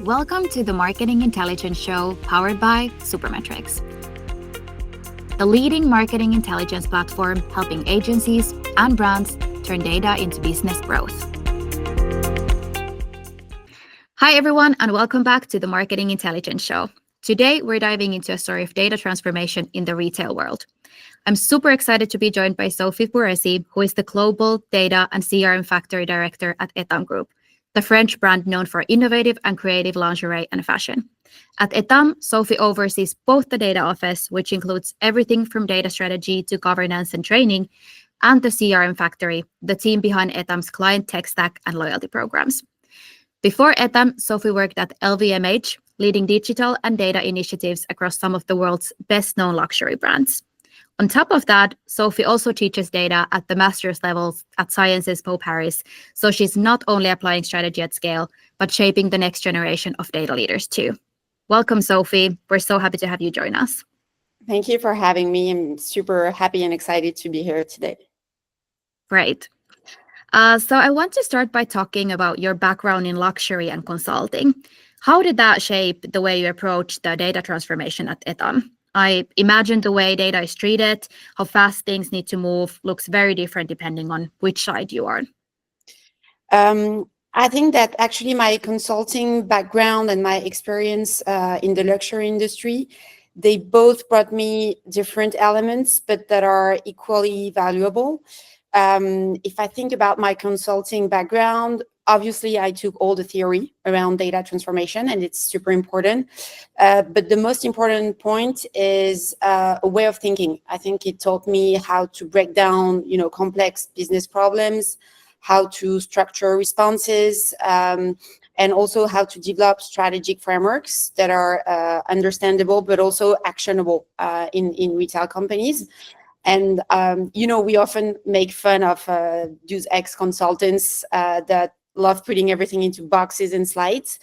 Welcome to the Marketing Intelligence Show powered by Supermetrics, the leading marketing intelligence platform helping agencies and brands turn data into business growth. Hi, everyone, and welcome back to the Marketing Intelligence Show. Today, we're diving into a story of data transformation in the retail world. I'm super excited to be joined by Sophie Buresi, who is the Global Data and CRM Factory Director at ETAM Group, the French brand known for innovative and creative lingerie and fashion. At ETAM, Sophie oversees both the data office, which includes everything from data strategy to governance and training, and the CRM Factory, the team behind ETAM's client tech stack and loyalty programs. Before ETAM, Sophie worked at LVMH, leading digital and data initiatives across some of the world's best-known luxury brands. On top of that, Sophie also teaches data at the master's levels at Sciences Po Paris, so she's not only applying strategy at scale, but shaping the next generation of data leaders too. Welcome, Sophie. We're so happy to have you join us. Thank you for having me. I'm super happy and excited to be here today. Great. So I want to start by talking about your background in luxury and consulting. How did that shape the way you approach the data transformation at ETAM? I imagine the way data is treated, how fast things need to move, looks very different depending on which side you are. I think that actually my consulting background and my experience in the luxury industry, they both brought me different elements, but that are equally valuable. If I think about my consulting background, obviously I took all the theory around data transformation, and it's super important. But the most important point is a way of thinking. I think it taught me how to break down, complex business problems, how to structure responses, and also how to develop strategic frameworks that are understandable but also actionable in retail companies. And, we often make fun of those ex-consultants that love putting everything into boxes and slides.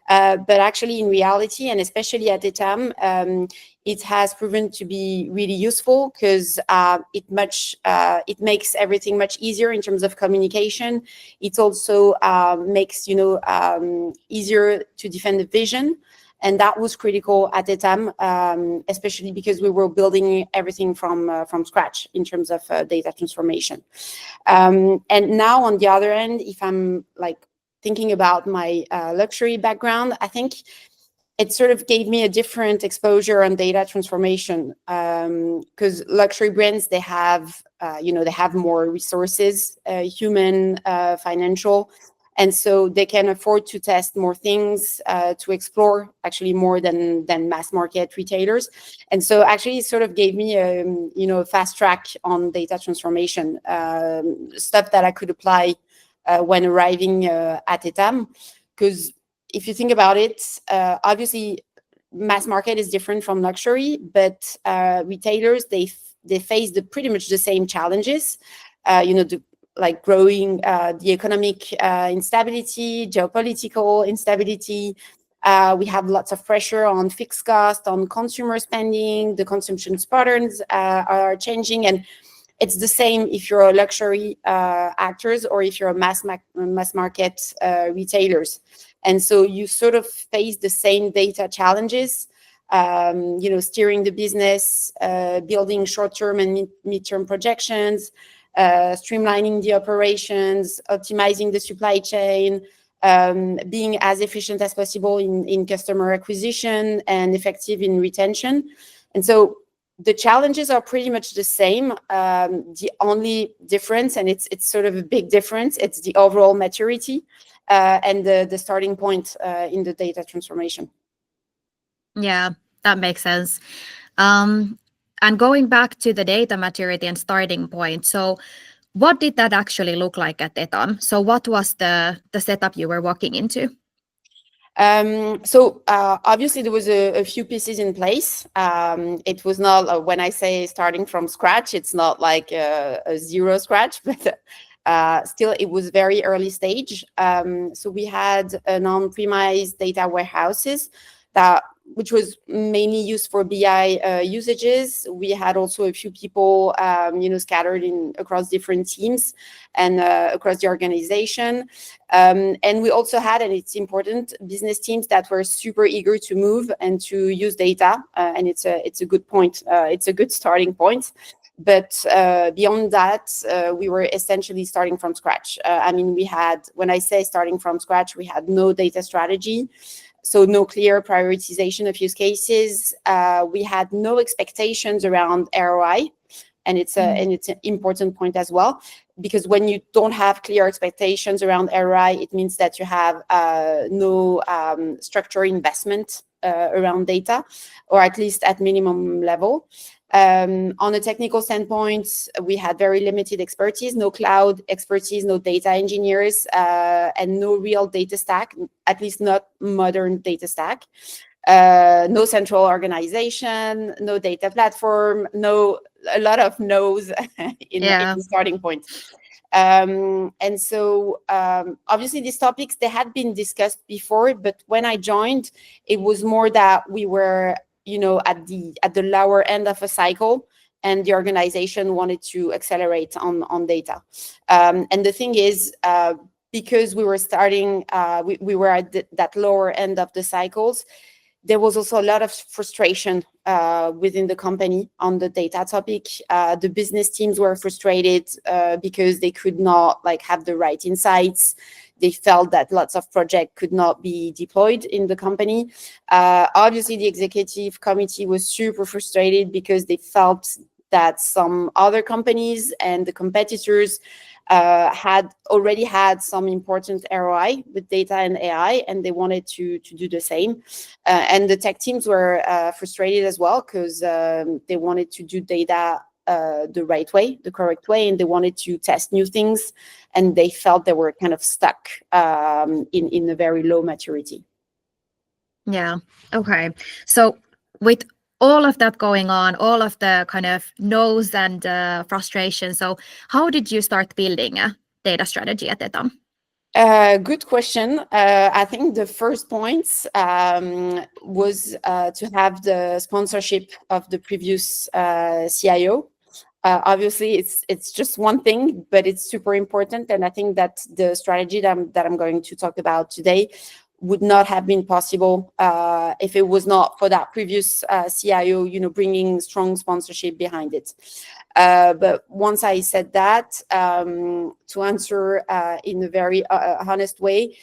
But actually, in reality, and especially at ETAM, it has proven to be really useful because it makes everything much easier in terms of communication. It also makes easier to defend the vision. And that was critical at ETAM, especially because we were building everything from scratch in terms of data transformation. And now, on the other end, if I'm thinking about my luxury background, I think it sort of gave me a different exposure on data transformation because luxury brands, they have more resources, human, financial. And so they can afford to test more things, to explore actually more than mass market retailers. And so actually it sort of gave me a fast track on data transformation, stuff that I could apply when arriving at ETAM. Because if you think about it, obviously mass market is different from luxury, but retailers, they face pretty much the same challenges, growing the economic instability, geopolitical instability. We have lots of pressure on fixed cost, on consumer spending. The consumption patterns are changing, and it's the same if you're a luxury actors or if you're a mass market retailers. And so you sort of face the same data challenges. Steering the business, building short-term and mid-term projections, streamlining the operations, optimizing the supply chain, being as efficient as possible in customer acquisition and effective in retention. And so the challenges are pretty much the same. The only difference, and it's sort of a big difference, it's the overall maturity and the starting point in the data transformation. Yeah, that makes sense. And going back to the data maturity and starting point, so what did that actually look like at ETAM? So what was the setup you were walking into? So obviously there was a few pieces in place. It was not, when I say starting from scratch, it's not like a zero scratch, but still it was very early stage. So we had on-premise data warehouses that which was mainly used for BI usages. We had also a few people, scattered across different teams and across the organization. And we also had, and it's important, business teams that were super eager to move and to use data. And it's a good point. It's a good starting point. But beyond that, we were essentially starting from scratch. When I say starting from scratch, we had no data strategy. So no clear prioritization of use cases. We had no expectations around ROI. And it's an important point as well, because when you don't have clear expectations around ROI, it means that you have no structured investment around data, or at least at minimum level. On a technical standpoint, we had very limited expertise, no cloud expertise, no data engineers, and no real data stack, at least not modern data stack. No central organization, no data platform, a lot of no's in the starting point. And so obviously these topics, they had been discussed before, but when I joined, it was more that we were at the lower end of a cycle, and the organization wanted to accelerate on data. And the thing is, because we were starting, we were at that lower end of the cycles, there was also a lot of frustration within the company on the data topic. The business teams were frustrated because they could not have the right insights. They felt that lots of projects could not be deployed in the company. Obviously, the executive committee was super frustrated because they felt that some other companies and the competitors had already had some important ROI with data and AI, and they wanted to do the same. And the tech teams were frustrated as well, because they wanted to do data the right way, the correct way, and they wanted to test new things, and they felt they were kind of stuck in a very low maturity. Yeah. Okay. So with all of that going on, all of the kind of no's and frustration, so how did you start building a data strategy at ETAM? Good question. I think the first point was to have the sponsorship of the previous CIO. Obviously, it's just one thing, but it's super important. And I think that the strategy that I'm going to talk about today would not have been possible if it was not for that previous CIO, bringing strong sponsorship behind it. But once I said that, to answer in a very honest way,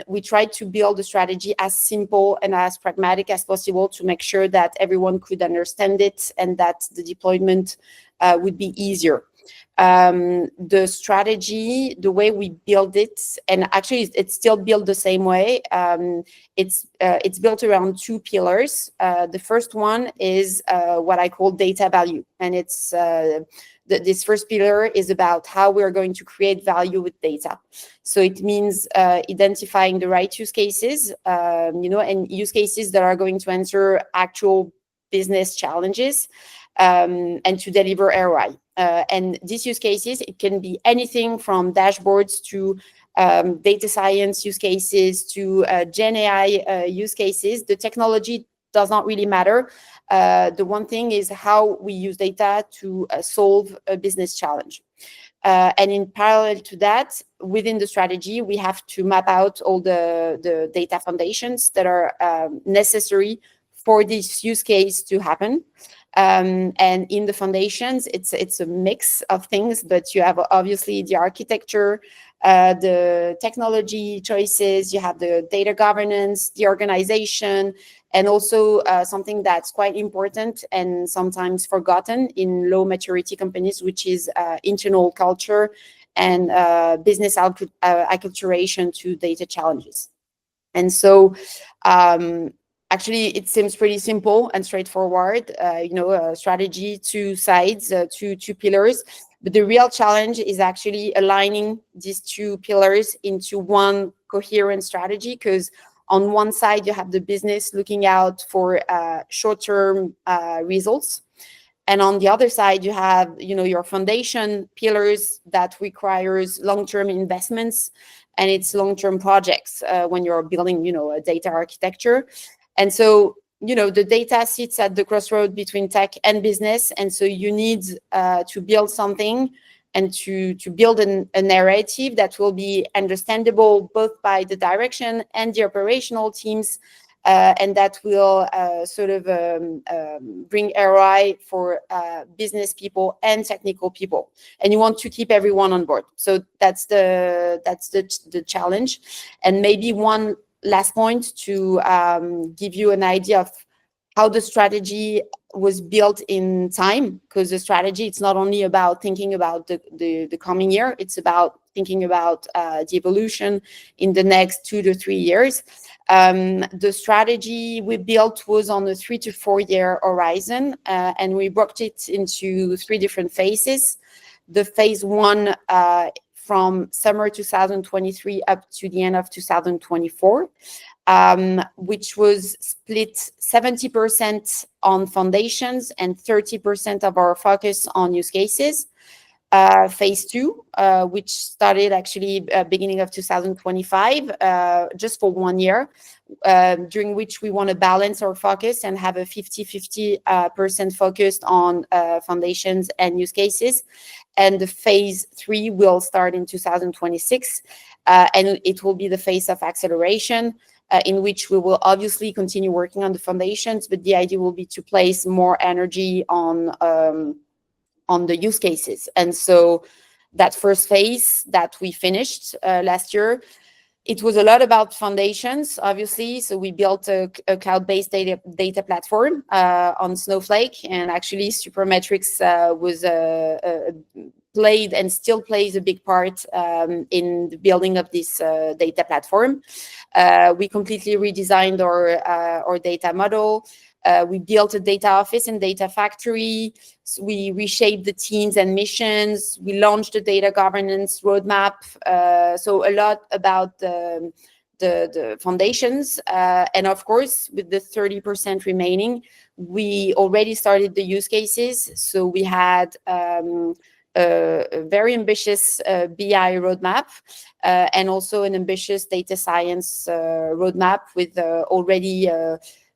we tried to build a strategy as simple and as pragmatic as possible to make sure that everyone could understand it and that the deployment would be easier. The strategy, the way we build it, and actually it's still built the same way. It's built around two pillars. The first one is what I call data value, and it's this first pillar is about how we're going to create value with data. So it means identifying the right use cases, and use cases that are going to answer actual business challenges, and to deliver ROI. And these use cases, it can be anything from dashboards to data science use cases to Gen AI use cases. The technology does not really matter. The one thing is how we use data to solve a business challenge. And in parallel to that, within the strategy, we have to map out all the data foundations that are necessary for this use case to happen. And in the foundations, it's a mix of things, but you have obviously the architecture, the technology choices, you have the data governance, the organization, and also something that's quite important and sometimes forgotten in low maturity companies, which is internal culture and business acculturation to data challenges. And so actually, it seems pretty simple and straightforward, strategy, two sides, two pillars. But the real challenge is actually aligning these two pillars into one coherent strategy, because on one side, you have the business looking out for short-term results. And on the other side, you have, your foundation pillars that requires long-term investments, and it's long-term projects when you're building, a data architecture. And so the data sits at the crossroad between tech and business, and so you need to build something and to build a narrative that will be understandable both by the direction and the operational teams, and that will bring ROI for business people and technical people. And you want to keep everyone on board. So that's the challenge. And maybe one last point to give you an idea of how the strategy was built in time, because the strategy, it's not only about thinking about the coming year, it's about thinking about the evolution in the next 2 to 3 years. The strategy we built was on a 3 to 4 year horizon, and we broke it into 3 different phases. The phase 1 from summer 2023 up to the end of 2024, which was split 70% on foundations and 30% of our focus on use cases. Phase 2, which started actually beginning of 2025, just for 1 year, during which we want to balance our focus and have a 50-50% focused on foundations and use cases. And the phase 3 will start in 2026, and it will be the phase of acceleration, in which we will obviously continue working on the foundations, but the idea will be to place more energy on the use cases. And so that first phase that we finished last year, it was a lot about foundations, obviously. So we built a cloud-based data platform on Snowflake, and actually Supermetrics was played and still plays a big part in the building of this data platform. We completely redesigned our data model. We built a data office and data factory. So we reshaped the teams and missions. We launched a data governance roadmap. So a lot about the foundations. And of course, with the 30% remaining, we already started the use cases. So we had a very ambitious BI roadmap, and also an ambitious data science roadmap with already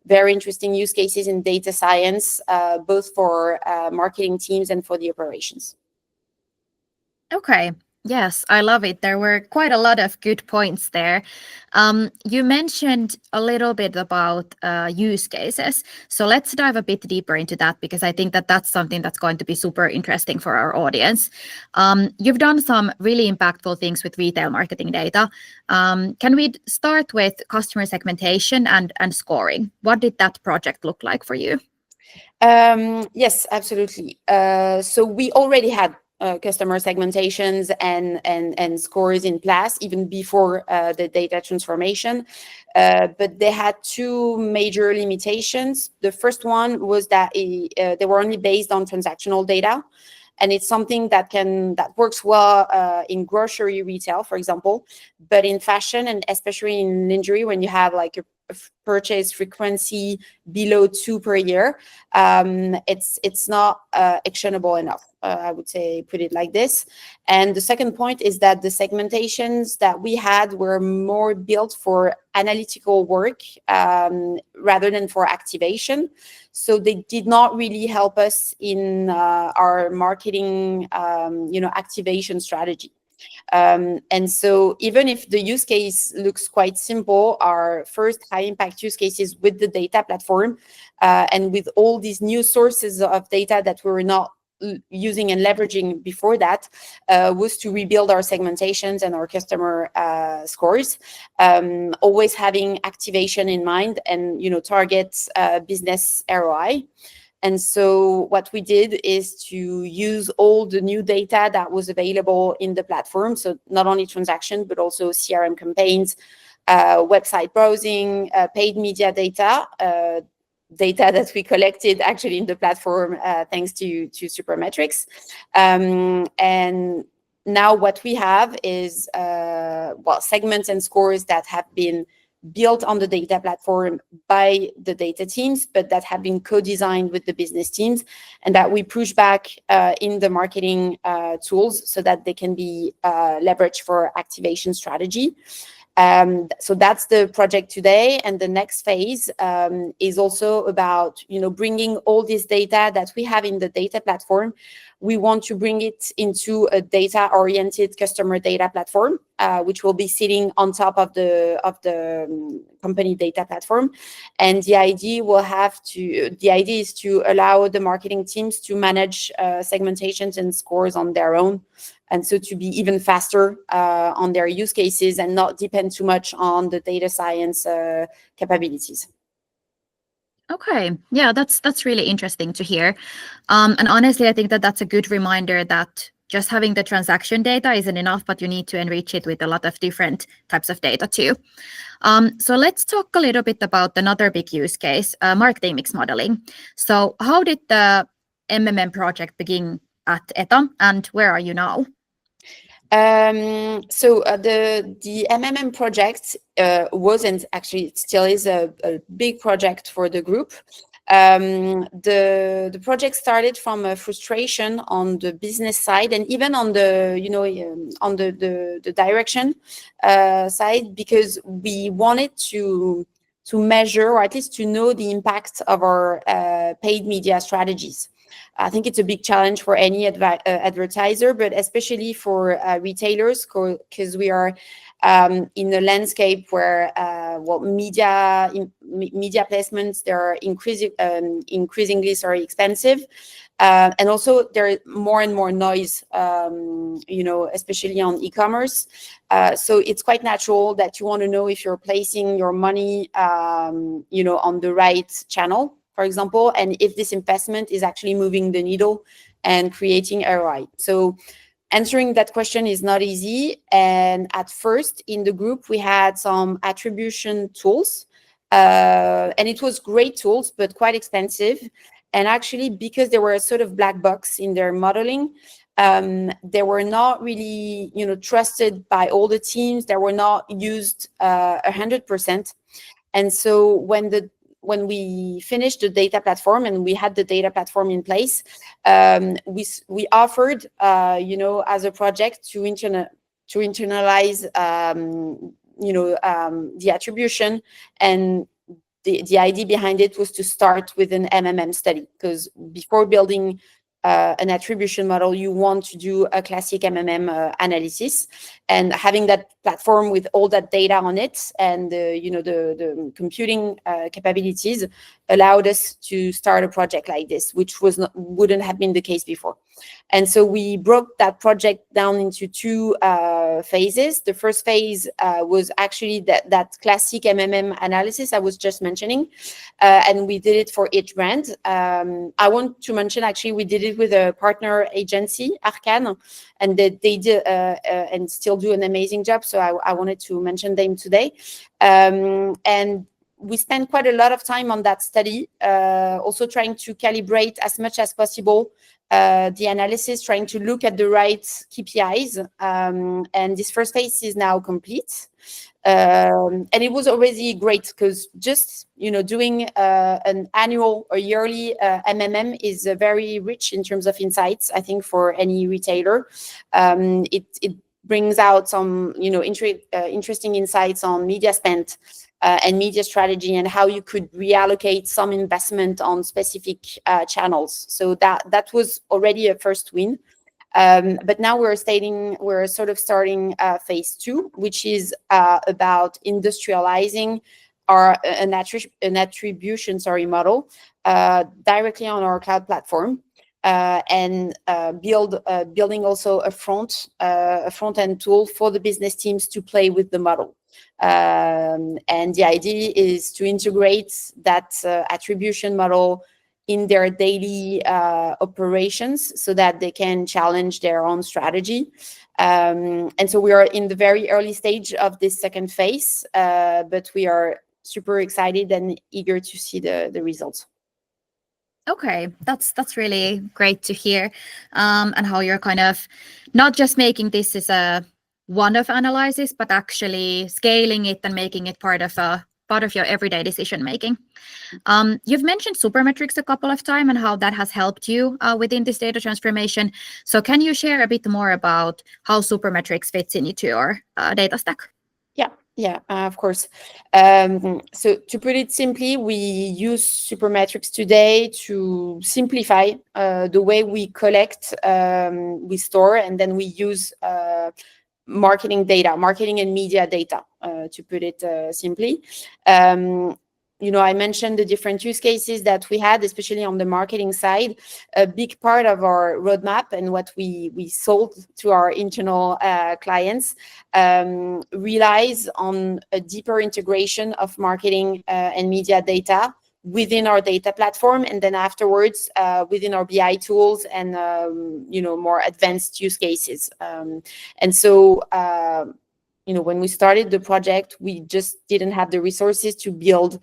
very interesting use cases in data science, both for marketing teams and for the operations. Okay. Yes, I love it. There were quite a lot of good points there. You mentioned a little bit about use cases. So let's dive a bit deeper into that, because I think that that's something that's going to be super interesting for our audience. You've done some really impactful things with retail marketing data. Can we start with customer segmentation and scoring? What did that project look like for you? Yes, absolutely. So we already had customer segmentations and scores in place even before the data transformation, but they had 2 major limitations. The first one was that they were only based on transactional data, and it's something that works well in grocery retail, for example, but in fashion, and especially in lingerie, when you have like a purchase frequency below 2 per year, it's not actionable enough. I would say, put it like this. And the second point is that the segmentations that we had were more built for analytical work rather than for activation. So they did not really help us in our marketing, activation strategy. And so even if the use case looks quite simple, our first high impact use cases with the data platform and with all these new sources of data that we were not using and leveraging before that, was to rebuild our segmentations and our customer scores, always having activation in mind and target business ROI. And so what we did is to use all the new data that was available in the platform. So not only transaction, but also CRM campaigns, website browsing, paid media data that we collected actually in the platform thanks to Supermetrics. And now what we have is segments and scores that have been built on the data platform by the data teams, but that have been co-designed with the business teams, and that we push back in the marketing tools so that they can be leveraged for activation strategy. So that's the project today. And the next phase is also about, bringing all this data that we have in the data platform. We want to bring it into a data-oriented customer data platform, which will be sitting on top of the company data platform. And the idea is to allow the marketing teams to manage segmentations and scores on their own, and so to be even faster on their use cases and not depend too much on the data science capabilities. Okay, yeah, that's really interesting to hear. And honestly, I think that that's a good reminder that just having the transaction data isn't enough, but you need to enrich it with a lot of different types of data too. So let's talk a little bit about another big use case, marketing mix modeling. So how did the MMM project begin at ETAM, and where are you now? So the MMM project was, and actually it still is, a big project for the group. The project started from a frustration on the business side, and even on the on the direction side, because we wanted to measure, or at least to know, the impact of our paid media strategies. I think it's a big challenge for any advertiser, but especially for retailers, because we are in a landscape where media placements, they're increasingly expensive, and also there is more and more noise, especially on e-commerce. So it's quite natural that you want to know if you're placing your money, on the right channel, for example, and if this investment is actually moving the needle and creating ROI. So answering that question is not easy. And at first in the group, we had some attribution tools, and it was great tools, but quite expensive. And actually, because they were a sort of black box in their modeling, they were not really, trusted by all the teams. They were not used 100%. And so when we finished the data platform and we had the data platform in place, we offered, as a project to internalize, the attribution. And the idea behind it was to start with an MMM study, because before building an attribution model, you want to do a classic MMM analysis, and having that platform with all that data on it and the computing capabilities allowed us to start a project like this, which wouldn't have been the case before. And so we broke that project down into two phases. The first phase was actually that classic MMM analysis I was just mentioning, and we did it for each brand. I want to mention, actually, we did it with a partner agency, Arcane, and they did and still do an amazing job. So I wanted to mention them today. And we spent quite a lot of time on that study, also trying to calibrate as much as possible the analysis, trying to look at the right KPIs. And this first phase is now complete. And it was already great, because just doing an annual or yearly MMM is very rich in terms of insights. I think for any retailer, it brings out some interesting insights on media spend and media strategy, and how you could reallocate some investment on specific channels. So that was already a first win. But now we're sort of starting phase 2, which is about industrializing an attribution model directly on our cloud platform, and building also a front-end tool for the business teams to play with the model. And the idea is to integrate that attribution model in their daily operations, so that they can challenge their own strategy. And so we are in the very early stage of this second phase, but we are super excited and eager to see the results. Okay, that's really great to hear, and how you're kind of not just making this as a one-off analysis, but actually scaling it and making it part of your everyday decision making. You've mentioned Supermetrics a couple of times and how that has helped you within this data transformation. So can you share a bit more about how Supermetrics fits into your data stack? Yeah, of course. So to put it simply, we use Supermetrics today to simplify the way we collect, we store, and then we use marketing data, marketing and media data, to put it simply. I mentioned the different use cases that we had, especially on the marketing side. A big part of our roadmap and what we sold to our internal clients relies on a deeper integration of marketing and media data within our data platform, and then afterwards within our BI tools and more advanced use cases. And so when we started the project, we just didn't have the resources to build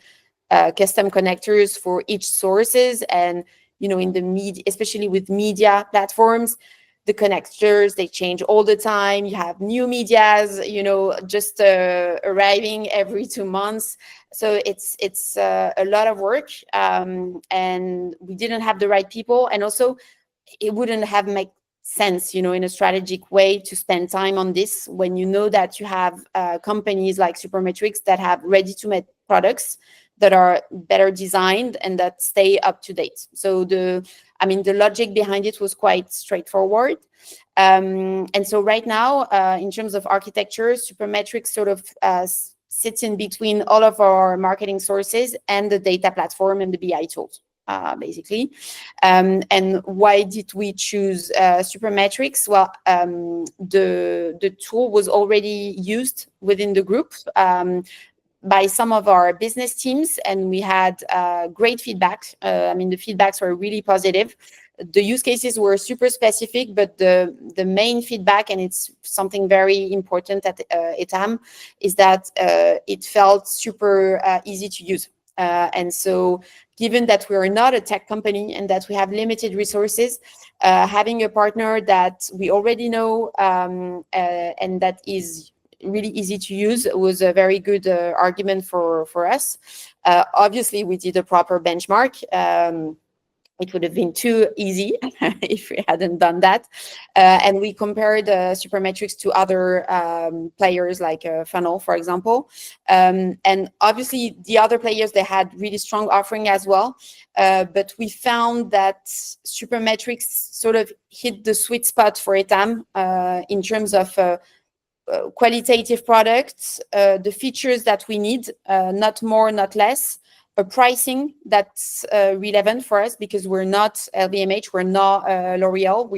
custom connectors for each sources. And in the media, especially with media platforms, the connectors, they change all the time. You have new medias, just arriving every 2 months. So it's a lot of work, and we didn't have the right people, and also it wouldn't have made sense, in a strategic way to spend time on this when you know that you have companies like Supermetrics that have ready-to-made products that are better designed and that stay up to date. So the logic behind it was quite straightforward. And so right now, in terms of architecture, Supermetrics sort of sits in between all of our marketing sources and the data platform and the BI tools. Basically. And why did we choose Supermetrics? Well, the tool was already used within the group by some of our business teams, and we had great feedback. The feedbacks were really positive. The use cases were super specific, but the main feedback, and it's something very important at ETAM, is that it felt super easy to use. And so given that we are not a tech company and that we have limited resources, having a partner that we already know and that is really easy to use was a very good argument for us. Obviously, we did a proper benchmark. It would have been too easy if we hadn't done that. And we compared Supermetrics to other players like Funnel, for example. And obviously, the other players, they had really strong offering as well. But we found that Supermetrics sort of hit the sweet spot for ETAM in terms of qualitative products, the features that we need, not more, not less. A pricing that's relevant for us because we're not LVMH, we're not L'Oreal,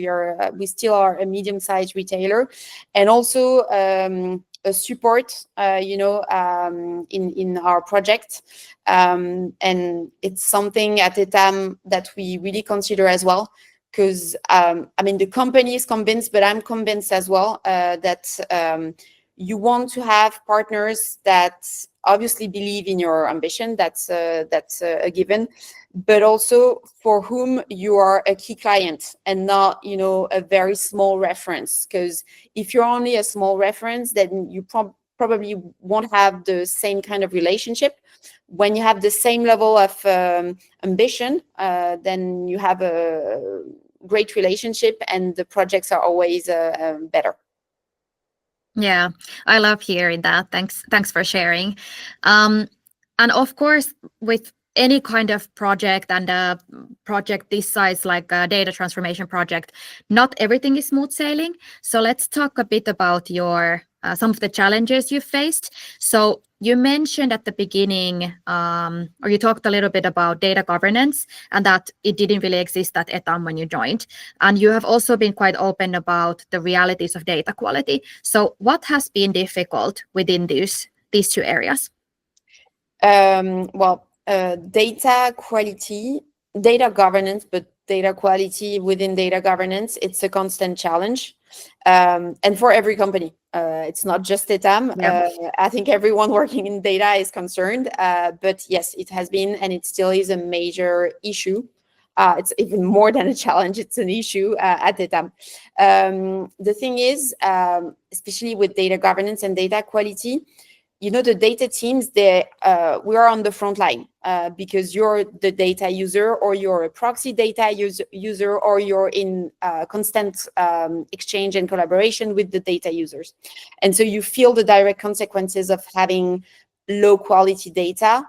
we still are a medium-sized retailer, and also a support, in our project, and it's something at ETAM that we really consider as well. Because the company is convinced, but I'm convinced as well that you want to have partners that obviously believe in your ambition. That's a given, but also for whom you are a key client and not, a very small reference. Because if you're only a small reference, then you probably won't have the same kind of relationship. When you have the same level of ambition, then you have a great relationship and the projects are always better. Yeah, I love hearing that. Thanks for sharing. And of course, with any kind of project and a project this size, like a data transformation project, not everything is smooth sailing. So let's talk a bit about your some of the challenges you faced. So you mentioned at the beginning, or you talked a little bit about data governance and that it didn't really exist at ETAM when you joined. And you have also been quite open about the realities of data quality. So what has been difficult within these two areas? Data quality, data governance, but data quality within data governance, it's a constant challenge. And for every company, it's not just ETAM. Yeah. I think everyone working in data is concerned, but yes, it has been, and it still is a major issue. It's even more than a challenge, it's an issue at ETAM. The thing is, especially with data governance and data quality, the data teams, we are on the front line because you're the data user, or you're a proxy data user, or you're in constant exchange and collaboration with the data users. And so you feel the direct consequences of having low quality data,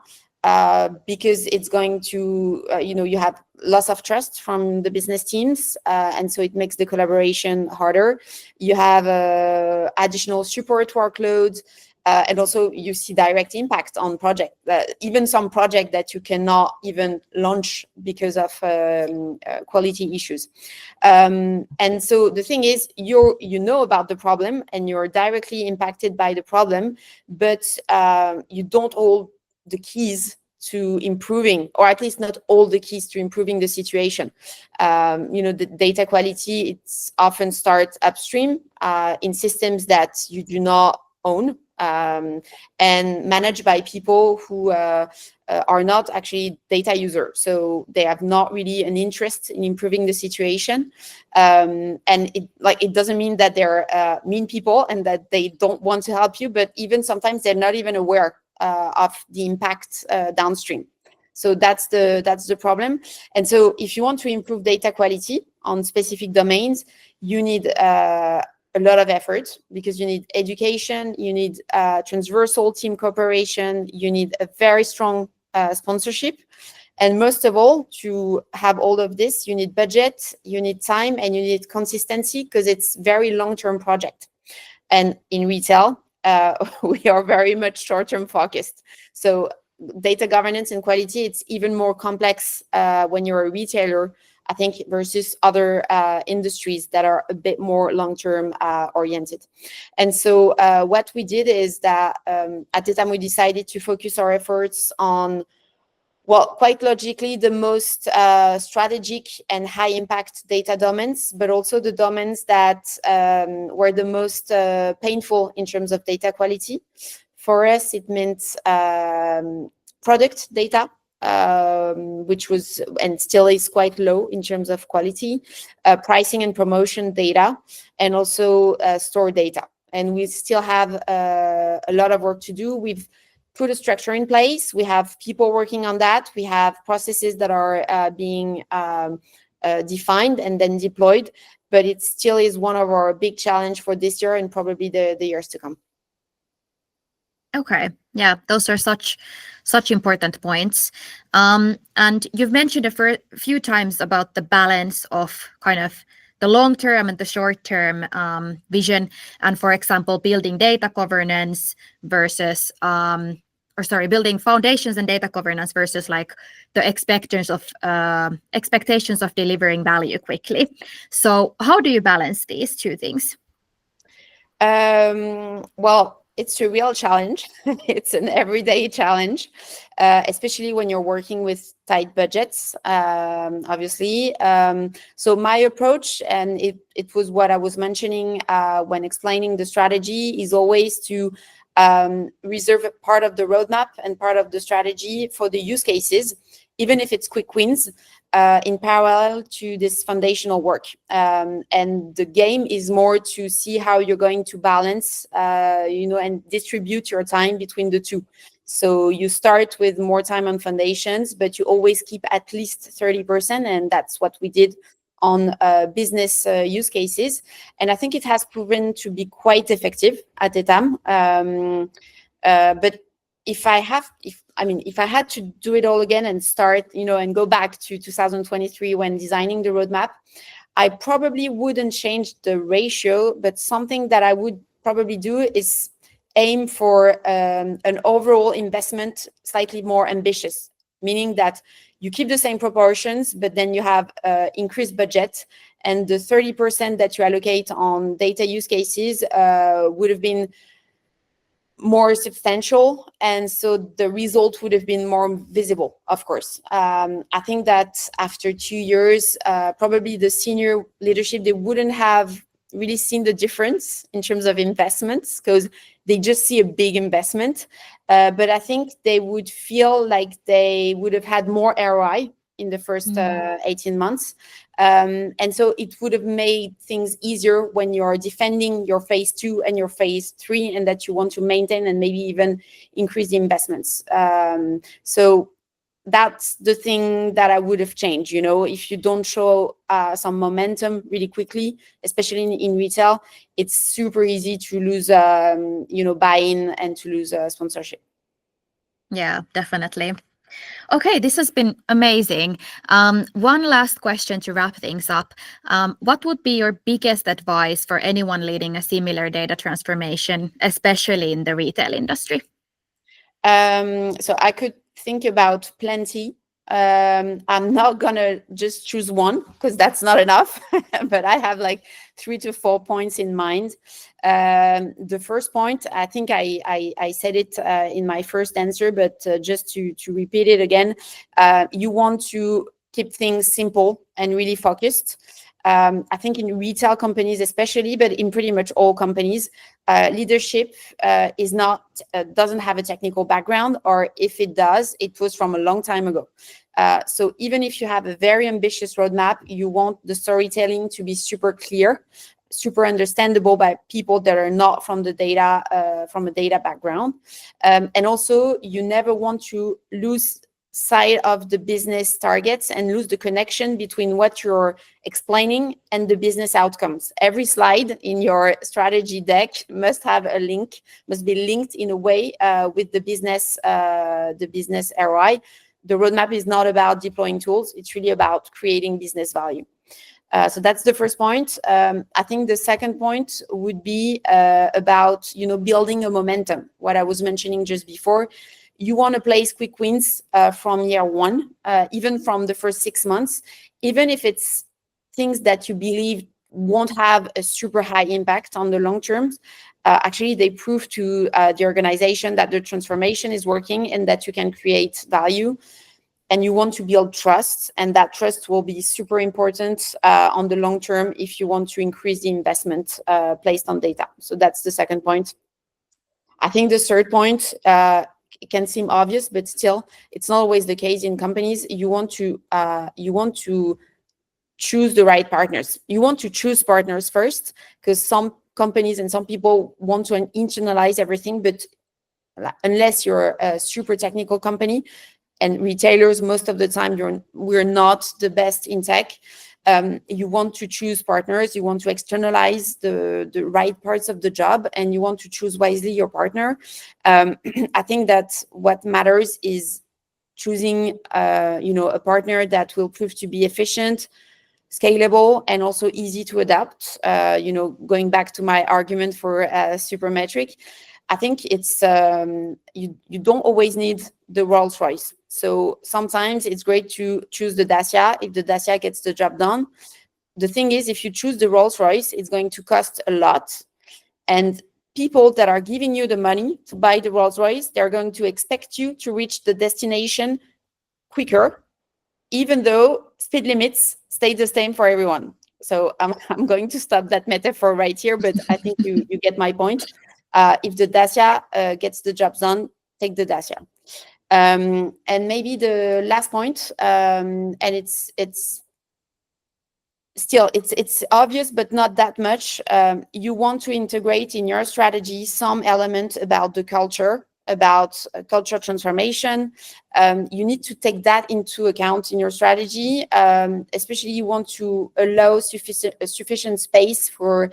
because it's going to, you have loss of trust from the business teams. And so it makes the collaboration harder. You have additional support workloads. And also you see direct impact on project, even some project that you cannot even launch because of quality issues. And so the thing is, you know about the problem and you're directly impacted by the problem, but you don't hold the keys to improving, or at least not all the keys to improving the situation. The data quality, it's often starts upstream in systems that you do not own, and managed by people who are not actually data users. So they have not really an interest in improving the situation. And it doesn't mean that they're mean people and that they don't want to help you, but even sometimes they're not even aware of the impact downstream. So that's the problem. And so if you want to improve data quality on specific domains, you need a lot of effort, because you need education, you need transversal team cooperation, you need a very strong sponsorship. And most of all, to have all of this, you need budget, you need time, and you need consistency, because it's very long-term project. And in retail, we are very much short-term focused. So data governance and quality, it's even more complex when you're a retailer, I think, versus other industries that are a bit more long-term oriented. And so what we did is that at the time we decided to focus our efforts on, well, quite logically, the most strategic and high impact data domains, but also the domains that were the most painful in terms of data quality. For us, it meant product data, which was and still is quite low in terms of quality, pricing and promotion data, and also store data. And we still have a lot of work to do. We've put a structure in place. We have people working on that. We have processes that are being defined and then deployed, but it still is one of our big challenge for this year and probably the years to come. Okay, yeah, those are such important points. And you've mentioned a few times about the balance of kind of the long-term and the short-term vision, and for example, building data governance versus, building foundations and data governance versus like the expectations of delivering value quickly. So how do you balance these two things? Well, it's a real challenge. It's an everyday challenge, especially when you're working with tight budgets, obviously. So my approach, and it was what I was mentioning when explaining the strategy, is always to reserve a part of the roadmap and part of the strategy for the use cases, even if it's quick wins, in parallel to this foundational work. And the game is more to see how you're going to balance, and distribute your time between the two. So you start with more time on foundations, but you always keep at least 30%. And that's what we did on business use cases. And I think it has proven to be quite effective at ETAM. But if I had to do it all again and start, and go back to 2023 when designing the roadmap, I probably wouldn't change the ratio, but something that I would probably do is aim for an overall investment slightly more ambitious, meaning that you keep the same proportions, but then you have increased budget, and the 30% that you allocate on data use cases would have been more substantial, and so the result would have been more visible, of course. I think that after 2 years, probably the senior leadership, they wouldn't have really seen the difference in terms of investments, because they just see a big investment. But I think they would feel like they would have had more ROI in the first 18 months. And so it would have made things easier when you're defending your phase 2 and your phase 3, and that you want to maintain and maybe even increase the investments. So that's the thing that I would have changed. If you don't show some momentum really quickly, especially in retail, it's super easy to lose, buy-in and to lose sponsorship. Yeah, definitely. Okay, this has been amazing. One last question to wrap things up. What would be your biggest advice for anyone leading a similar data transformation, especially in the retail industry? So I could think about plenty. I'm not gonna just choose one because that's not enough, but I have like 3 to 4 points in mind. The first point, I think I said it in my first answer, but just to repeat it again, you want to keep things simple and really focused. I think in retail companies especially, but in pretty much all companies, leadership doesn't have a technical background, or if it does, it was from a long time ago. So even if you have a very ambitious roadmap, you want the storytelling to be super clear, super understandable by people that are not from the data, from a data background. And also, you never want to lose sight of the business targets and lose the connection between what you're explaining and the business outcomes. Every slide in your strategy deck must have a link, must be linked in a way with the business ROI. The roadmap is not about deploying tools. It's really about creating business value. So that's the first point. I think the second point would be about building a momentum. What I was mentioning just before. You want to place quick wins from year one, even from the first 6 months, even if it's things that you believe won't have a super high impact on the long term. Actually, they prove to the organization that the transformation is working and that you can create value. And you want to build trust, and that trust will be super important on the long term if you want to increase the investment placed on data. So that's the second point. I think the third point, it can seem obvious, but still, it's not always the case in companies. You want to choose the right partners. You want to choose partners first, because some companies and some people want to internalize everything, but unless you're a super technical company, and retailers, most of the time, we're not the best in tech. You want to choose partners, you want to externalize the right parts of the job, and you want to choose wisely your partner. I think that what matters is choosing a partner that will prove to be efficient, scalable, and also easy to adapt. Going back to my argument for Supermetrics, I think it's you don't always need the Rolls Royce. So sometimes it's great to choose the Dacia if the Dacia gets the job done. The thing is, if you choose the Rolls Royce, it's going to cost a lot. And people that are giving you the money to buy the Rolls Royce, they're going to expect you to reach the destination quicker, even though speed limits stay the same for everyone. So I'm going to stop that metaphor right here, but I think you get my point. If the Dacia gets the job done, take the Dacia. And maybe the last point, and it's still it's obvious, but not that much. You want to integrate in your strategy some element about the culture, about culture transformation. You need to take that into account in your strategy. Especially, you want to allow sufficient space for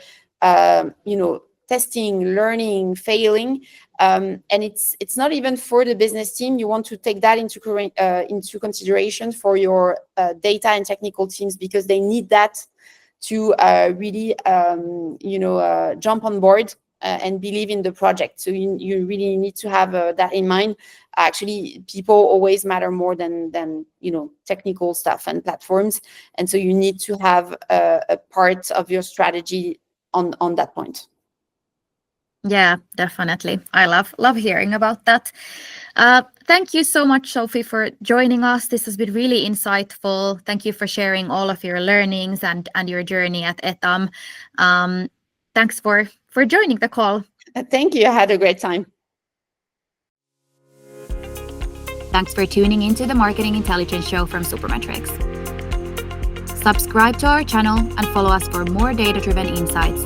testing, learning, failing. And it's not even for the business team. You want to take that into consideration for your data and technical teams, because they need that to really jump on board and believe in the project. So you really need to have that in mind. Actually, people always matter more than technical stuff and platforms, and so you need to have a part of your strategy on that point. Yeah, definitely. I love hearing about that. Thank you so much, Sophie, for joining us. This has been really insightful. Thank you for sharing all of your learnings and your journey at ETAM. Thanks for joining the call. Thank you. I had a great time. Thanks for tuning into the Marketing Intelligence Show from Supermetrics. Subscribe to our channel and follow us for more data-driven insights.